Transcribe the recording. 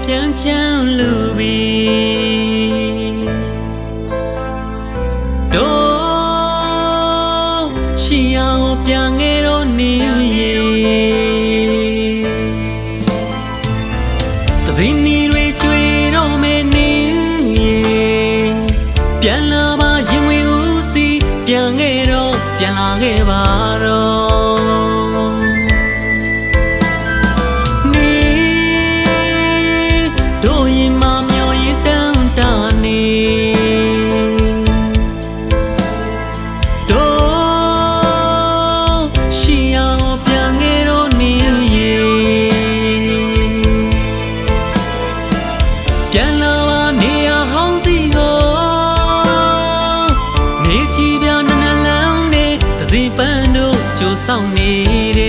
ပြန်ချမ်းလူပြီးတို့ရှိအောင်ပြန်ငယ်တော့နေရေသစင်းနီတွေကျွေတော့မယ်နေရေပြန်လာပါရင်ဝင်ဦးစီပြန်ငယ်တော့ပြန်လာခဲ့ပါတော့ပြန်လာပါနေရဟောင်းစီကိုနေချီပြနနလန်းနဲ့တစီပန်းတို့ကြိုးဆောင်နေတယ်